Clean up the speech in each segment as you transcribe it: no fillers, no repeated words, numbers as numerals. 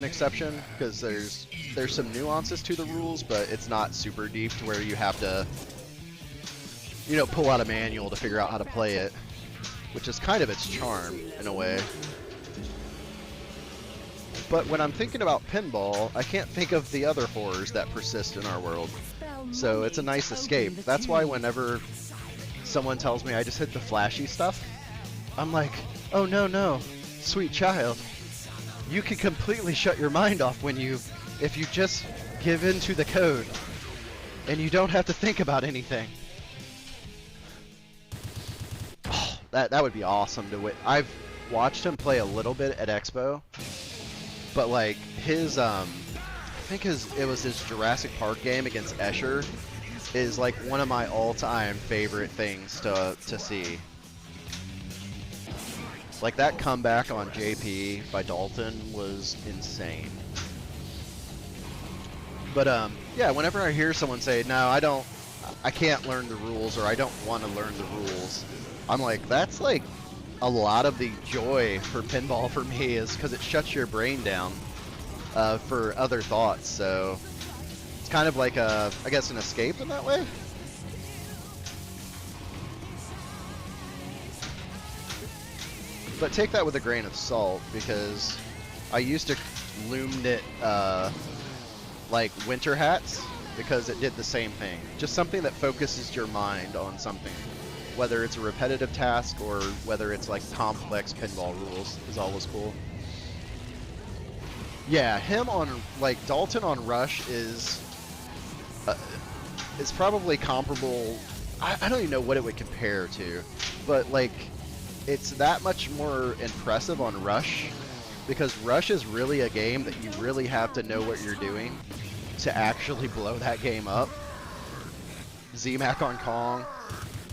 exception because there's some nuances to the rules, but it's not super deep to where you have to, pull out a manual to figure out how to play it, which is kind of its charm in a way. But when I'm thinking about pinball, I can't think of the other horrors that persist in our world. So it's a nice escape. That's why whenever someone tells me I just hit the flashy stuff, I'm like, oh no, sweet child. You can completely shut your mind off if you just give in to the code, and you don't have to think about anything. Oh, that would be awesome to wit. I've watched him play a little bit at Expo, but like his I think it was his Jurassic Park game against Escher is like one of my all-time favorite things to see. Like that comeback on JP by Dalton was insane. But yeah, whenever I hear someone say, "No, I can't learn the rules," or "I don't want to learn the rules," I'm like, that's like a lot of the joy for pinball for me, is because it shuts your brain down for other thoughts. So it's kind of like I guess an escape in that way. But take that with a grain of salt, because I used to loom knit like winter hats because it did the same thing. Just something that focuses your mind on something. Whether it's a repetitive task or whether it's like complex pinball rules is always cool. Yeah, him on, like, Dalton on Rush is probably comparable. I don't even know what it would compare to, but like, it's that much more impressive on Rush, because Rush is really a game that you really have to know what you're doing to actually blow that game up. ZMAC on Kong.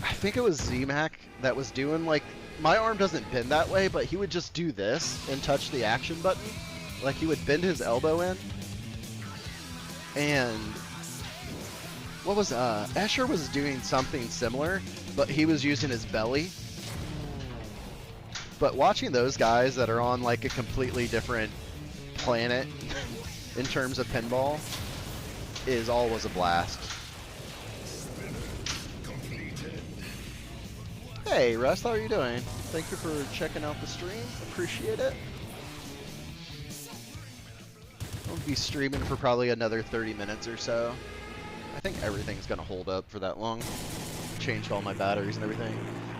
I think it was ZMAC that was doing, like, my arm doesn't bend that way, but he would just do this and touch the action button. Like, he would bend his elbow in. And what was, Escher was doing something similar, but he was using his belly. But watching those guys that are on like a completely different planet in terms of pinball is always a blast. Hey Russ, how are you doing? Thank you for checking out the stream. Appreciate it. I'll be streaming for probably another 30 minutes or so. I think everything's gonna hold up for that long. Changed all my batteries and everything.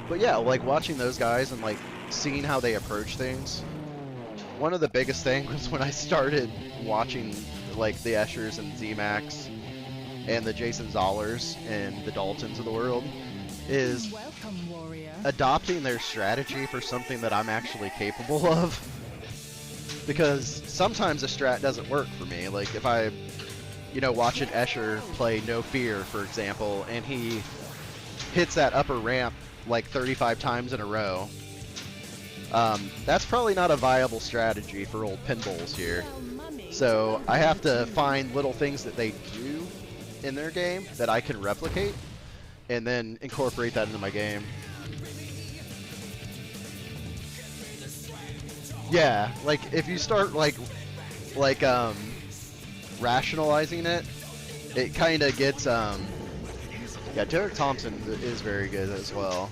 But yeah, like watching those guys and like seeing how they approach things. One of the biggest things was when I started watching like the Eschers and Z-Max and the Jason Zollers and the Daltons of the world, is adopting their strategy for something that I'm actually capable of. Because sometimes a strat doesn't work for me. Like if I, watch an Escher play No Fear, for example, and he hits that upper ramp like 35 times in a row, that's probably not a viable strategy for old Pinbolls here. So I have to find little things that they do in their game that I can replicate, and then incorporate that into my game. Yeah, like if you start like rationalizing it, it kind of gets yeah, Derek Thompson is very good as well.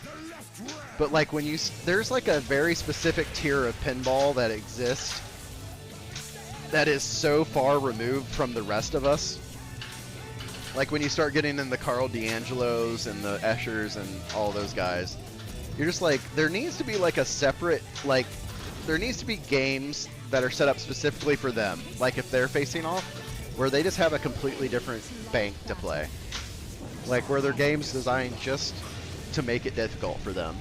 But like when there's like a very specific tier of pinball that exists that is so far removed from the rest of us. Like when you start getting in the Carl D'Angelos and the Eschers and all those guys, you're just like, there needs to be like a separate, like, there needs to be games that are set up specifically for them. Like if they're facing off, where they just have a completely different bank to play. Like where their game's designed just to make it difficult for them.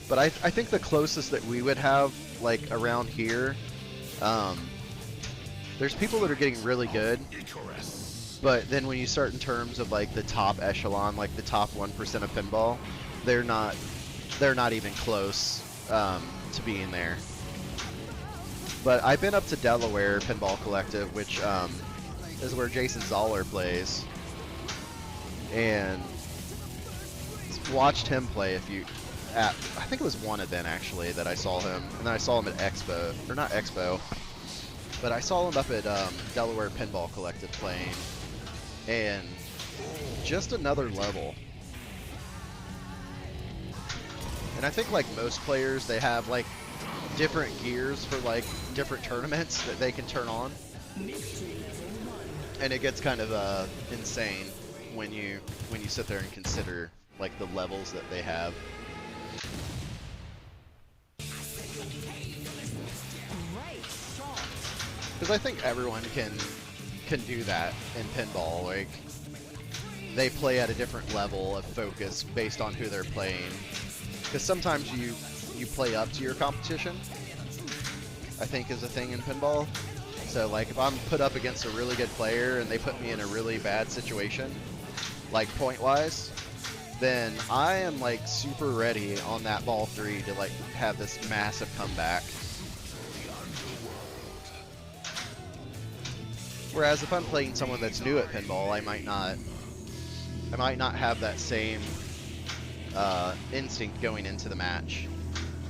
But I think the closest that we would have, like around here, there's people that are getting really good, but then when you start in terms of like the top echelon, like the top 1% of pinball, they're not even close to being there. But I've been up to Delaware Pinball Collective, which is where Jason Zoller plays, and watched him play at, I think it was one event actually that I saw him, and then I saw him at Expo, or not Expo, but I saw him up at Delaware Pinball Collective playing, and just another level. And I think like most players, they have like different gears for like different tournaments that they can turn on, and it gets kind of insane when you sit there and consider like the levels that they have. Because I think everyone can do that in pinball. Like, they play at a different level of focus based on who they're playing. Because sometimes you play up to your competition, I think is a thing in pinball. So like if I'm put up against a really good player and they put me in a really bad situation, like point-wise, then I am like super ready on that ball 3 to like have this massive comeback. Whereas if I'm playing someone that's new at pinball, I might not have that same instinct going into the match,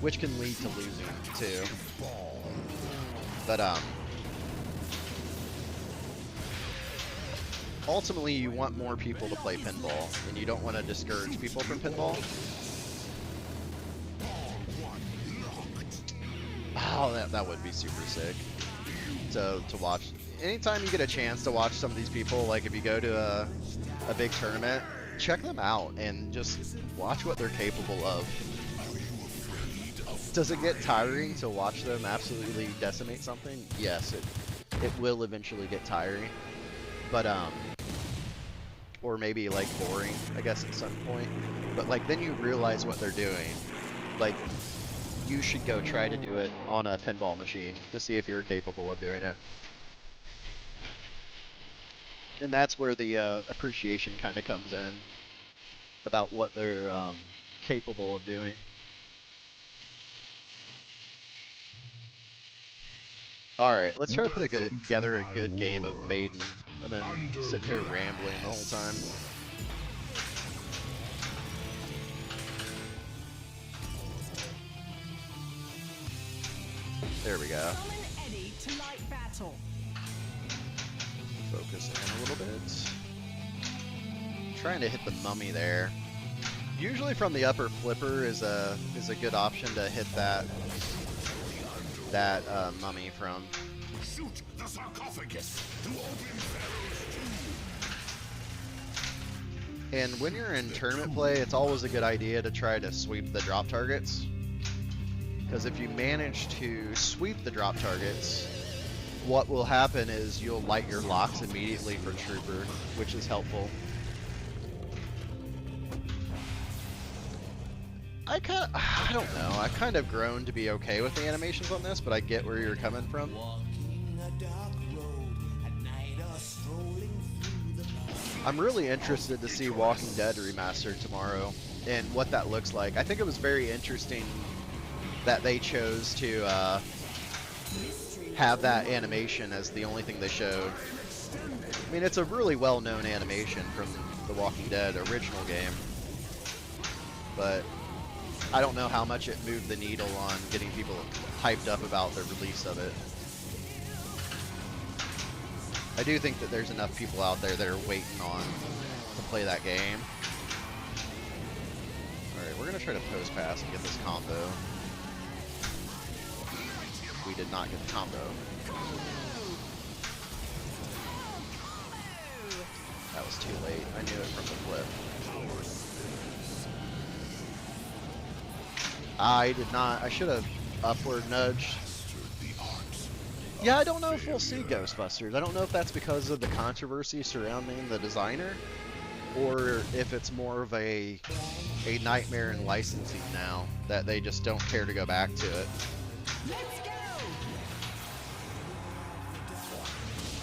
which can lead to losing too. But ultimately you want more people to play pinball, and you don't want to discourage people from pinball. Oh, that would be super sick to watch. Anytime you get a chance to watch some of these people, like if you go to a big tournament, check them out and just watch what they're capable of. Does it get tiring to watch them absolutely decimate something? Yes, it will eventually get tiring, but or maybe like boring, I guess, at some point. But like then you realize what they're doing. Like, you should go try to do it on a pinball machine to see if you're capable of doing it. And that's where the appreciation kind of comes in about what they're capable of doing. Alright, let's try to put together a good game of Maiden, and then sit here rambling the whole time. There we go. Focus in a little bit. Trying to hit the mummy there. Usually from the upper flipper is a good option to hit that mummy from. Shoot the sarcophagus to open. And when you're in tournament play, it's always a good idea to try to sweep the drop targets. Because if you manage to sweep the drop targets, what will happen is you'll light your locks immediately for Trooper, which is helpful. I don't know, I've kind of grown to be okay with the animations on this, but I get where you're coming from. I'm really interested to see Walking Dead Remastered tomorrow and what that looks like. I think it was very interesting that they chose to have that animation as the only thing they showed. I mean, it's a really well-known animation from the Walking Dead original game, but I don't know how much it moved the needle on getting people hyped up about the release of it. I do think that there's enough people out there that are waiting on to play that game. Alright, we're going to try to post pass and get this combo. We did not get the combo. That was too late. I knew it from the flip. I did not. I should have upward nudged. Yeah, I don't know if we'll see Ghostbusters. I don't know if that's because of the controversy surrounding the designer, or if it's more of a nightmare in licensing now, that they just don't care to go back to it.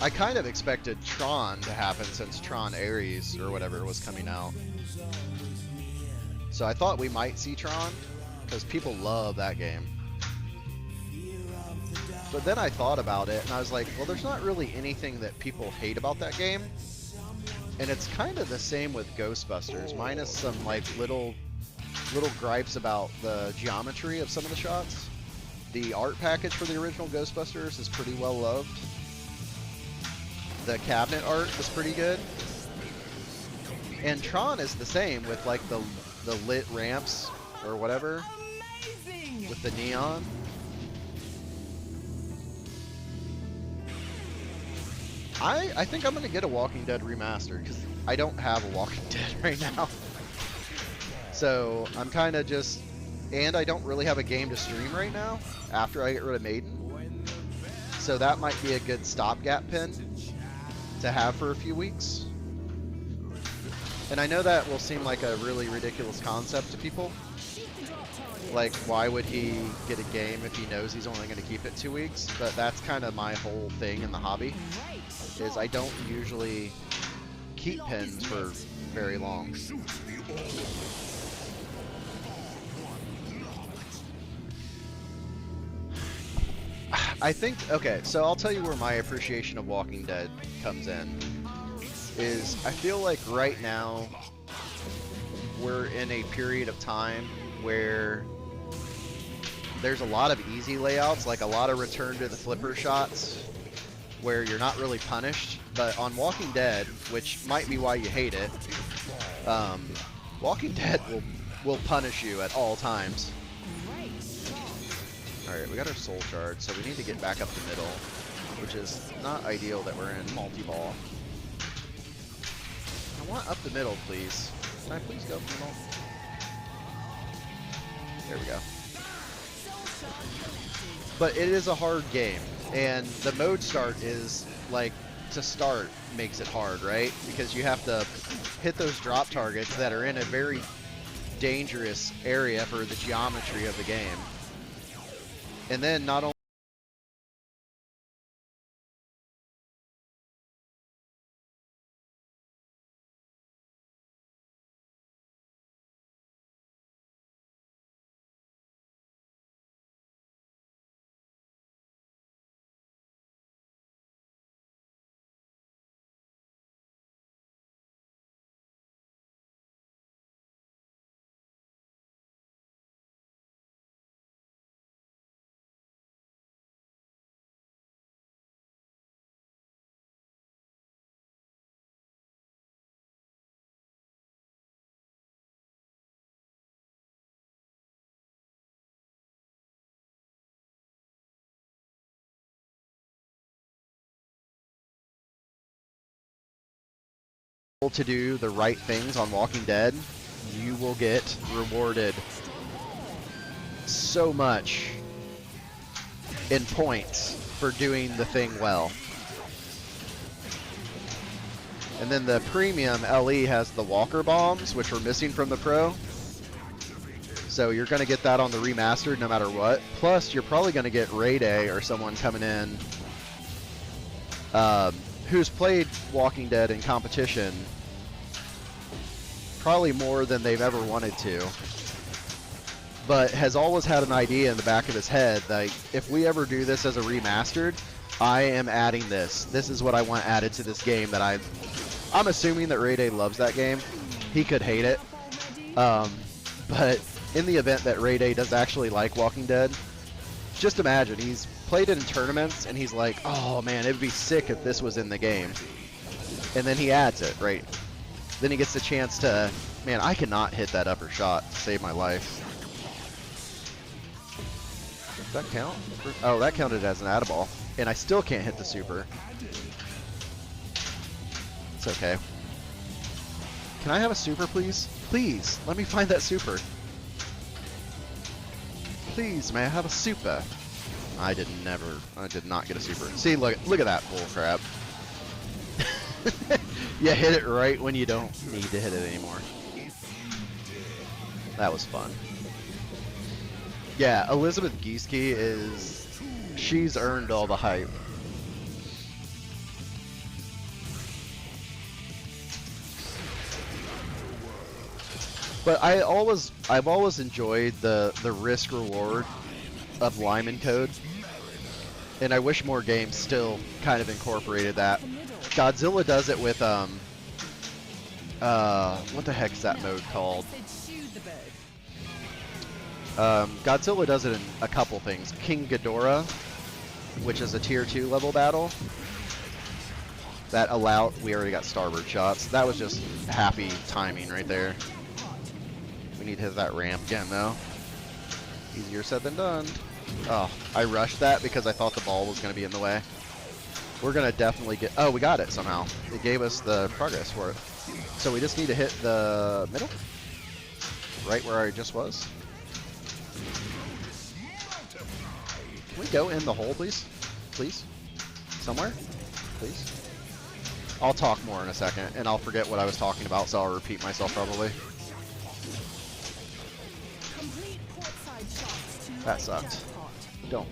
I kind of expected Tron to happen since Tron Ares, or whatever, was coming out. So I thought we might see Tron, because people love that game. But then I thought about it, and I was like, well, there's not really anything that people hate about that game. And it's kind of the same with Ghostbusters, minus some like little little gripes about the geometry of some of the shots. The art package for the original Ghostbusters is pretty well loved. The cabinet art was pretty good. And Tron is the same with like the lit ramps or whatever. Amazing! With the neon. I think I'm gonna get a Walking Dead remastered because I don't have a Walking Dead right now. So I'm kind of just, and I don't really have a game to stream right now after I get rid of Maiden. So that might be a good stopgap pin to have for a few weeks. And I know that will seem like a really ridiculous concept to people. Like, why would he get a game if he knows he's only going to keep it 2 weeks? But that's kind of my whole thing in the hobby, is I don't usually keep pins for very long. I think, okay, so I'll tell you where my appreciation of Walking Dead comes in. Is I feel like right now we're in a period of time where there's a lot of easy layouts, like a lot of return to the flipper shots where you're not really punished. But on Walking Dead, which might be why you hate it, Walking Dead will punish you at all times. Alright, we got our soul shard, so we need to get back up the middle, which is not ideal that we're in multi-ball. I want up the middle, please. Can I please go up the middle? There we go. But it is a hard game, and the mode start is, like, to start makes it hard, right? Because you have to hit those drop targets that are in a very dangerous area for the geometry of the game. And then not only to do the right things on Walking Dead, you will get rewarded so much in points for doing the thing well. And then the premium LE has the walker bombs, which were missing from the Pro. So you're going to get that on the remastered no matter what. Plus, you're probably going to get Ray Day or someone coming in who's played Walking Dead in competition probably more than they've ever wanted to, but has always had an idea in the back of his head, like, if we ever do this as a remastered, I am adding this. This is what I want added to this game that I'm assuming that Ray Day loves that game. He could hate it. But in the event that Ray Day does actually like Walking Dead, just imagine, he's played it in tournaments, and he's like, oh man, it'd be sick if this was in the game. And then he adds it, right? Then he gets the chance to, man, I cannot hit that upper shot to save my life. Does that count? Oh, that counted as an add-a-ball. And I still can't hit the super. It's okay. Can I have a super, please? Please, let me find that super. Please, may I have a super? I did not get a super. See, look at that bull crap. You hit it right when you don't need to hit it anymore. That was fun. Yeah, Elizabeth Gieske she's earned all the hype. But I've always enjoyed the risk reward of Lyman code, and I wish more games still kind of incorporated that. Godzilla does it with what the heck is that mode called? Godzilla does it in a couple things. King Ghidorah, which is a tier 2 level battle, that we already got starboard shots. That was just happy timing right there. We need to hit that ramp again though. Easier said than done. Oh, I rushed that because I thought the ball was going to be in the way. We're going to definitely get... Oh, we got it somehow. It gave us the progress for it. So we just need to hit the middle. Right where I just was. Can we go in the hole, please? Please? Somewhere? Please? I'll talk more in a second, and I'll forget what I was talking about, so I'll repeat myself probably. That sucked. Don't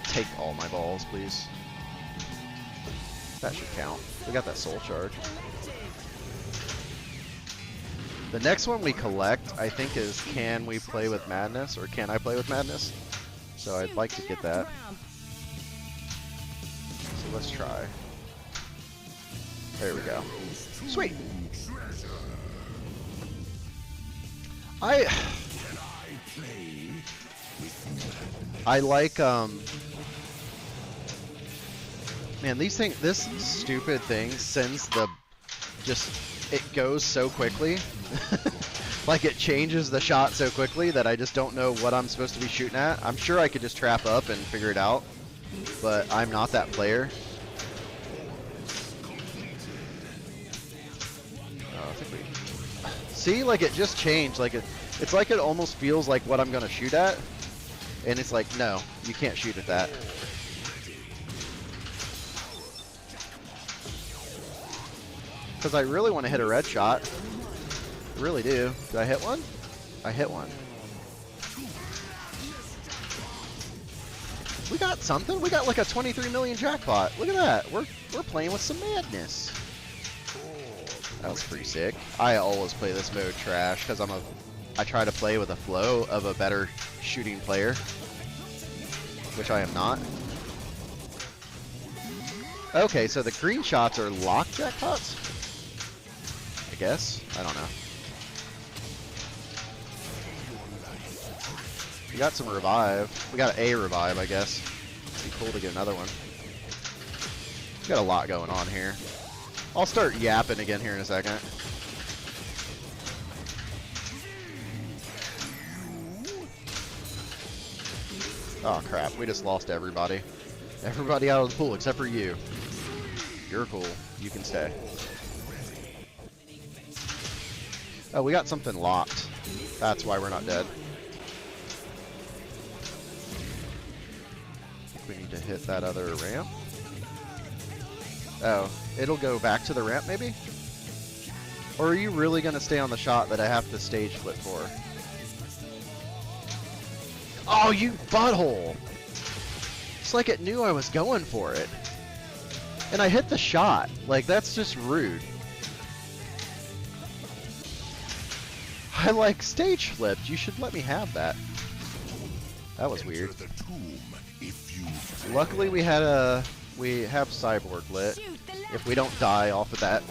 take all my balls, please. That should count. We got that soul charge. The next one we collect, I think, is Can We Play With Madness, or Can I Play With Madness? So I'd like to get that. So let's try. There we go. Sweet! I like, man, this stupid thing sends it goes so quickly. Like, it changes the shot so quickly that I just don't know what I'm supposed to be shooting at. I'm sure I could just trap up and figure it out, but I'm not that player. Oh, I think we... See, like, it just changed. Like, it's like it almost feels like what I'm gonna shoot at. And it's like, no, you can't shoot at that. Because I really want to hit a red shot. I really do. Did I hit one? I hit one. We got something. We got like a 23 million jackpot. Look at that. We're playing with some madness. That was pretty sick. I always play this mode trash because I try to play with a flow of a better shooting player, which I am not. Okay, so the green shots are locked jackpots? I guess. I don't know. We got some revive. We got a revive, I guess. It'd be cool to get another one. We got a lot going on here. I'll start yapping again here in a second. Oh crap, we just lost everybody. Everybody out of the pool except for you. You're cool. You can stay. Oh, we got something locked. That's why we're not dead. I think we need to hit that other ramp. Oh, it'll go back to the ramp maybe? Or are you really going to stay on the shot that I have to stage flip for? Oh, you butthole! It's like it knew I was going for it. And I hit the shot. Like, that's just rude. I, like, stage flipped. You should let me have that. That was weird. Luckily, we have Cyborg lit. If we don't die off of that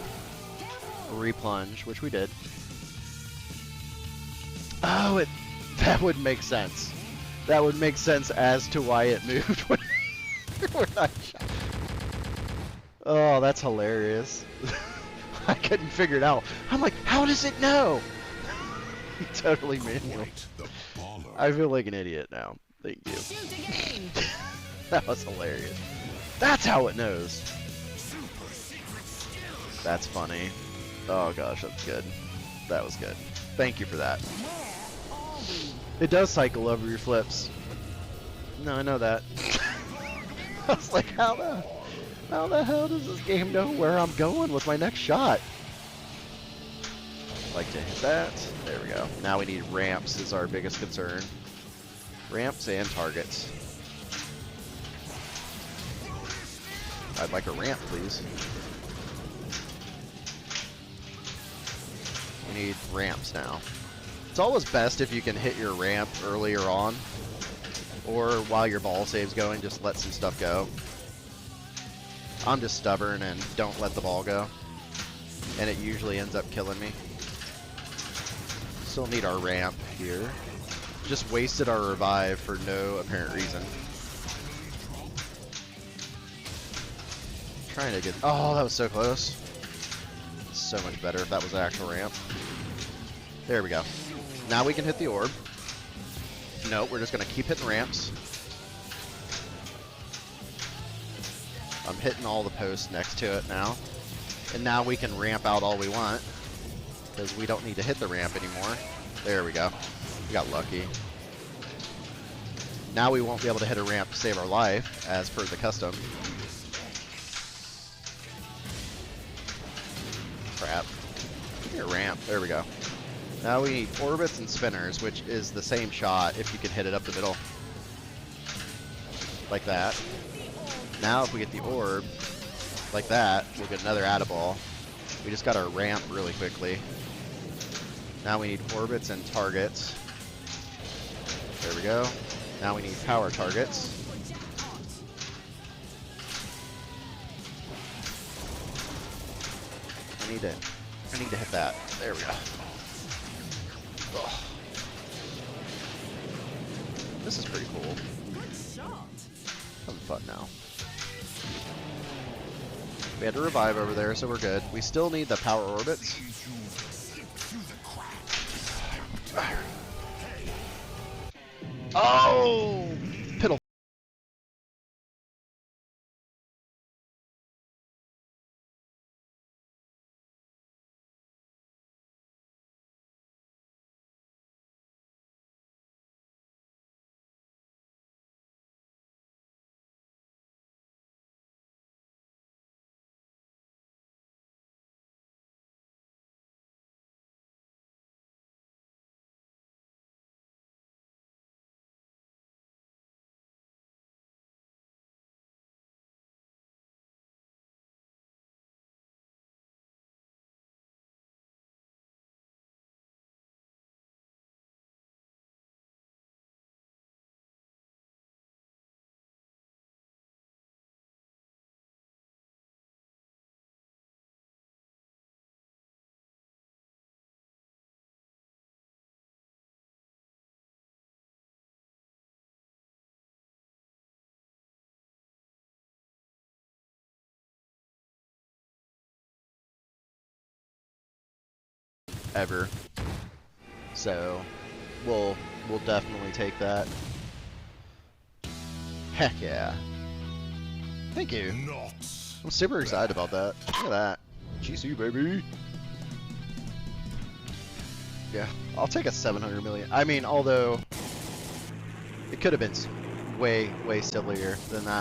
replunge, which we did. Oh, that would make sense. That would make sense as to why it moved when I shot. Oh, that's hilarious. I couldn't figure it out. I'm like, how does it know? Totally manual. I feel like an idiot now. Thank you. That was hilarious. That's how it knows. That's funny. Oh gosh, that's good. That was good. Thank you for that. It does cycle over your flips. No, I know that. I was like, how the hell does this game know where I'm going with my next shot? Like to hit that. There we go. Now we need ramps is our biggest concern. Ramps and targets. I'd like a ramp, please. We need ramps now. It's always best if you can hit your ramp earlier on, or while your ball save's going, just let some stuff go. I'm just stubborn and don't let the ball go, and it usually ends up killing me. Still need our ramp here. just wasted our revive for no apparent reason. Trying to get... Oh, that was so close. So much better if that was the actual ramp. There we go. Now we can hit the orb. No, we're just going to keep hitting ramps. I'm hitting all the posts next to it now. And now we can ramp out all we want, because we don't need to hit the ramp anymore. There we go. We got lucky. Now we won't be able to hit a ramp to save our life, as per the custom. Crap. Here, ramp. There we go. Now we need orbits and spinners, which is the same shot if you can hit it up the middle. Like that. Now if we get the orb, like that, we'll get another add-a-ball. We just got our ramp really quickly. Now we need orbits and targets. There we go. Now we need power targets. I need to hit that. There we go. Oh. This is pretty cool. Having fun now. We had to revive over there, so we're good. We still need the power orbits. Oh! Piddle. Ever. So we'll definitely take that. Heck yeah. Thank you. I'm super excited about that. Look at that. GC baby. Yeah, I'll take a 700 million. I mean, although it could have been way sillier than that.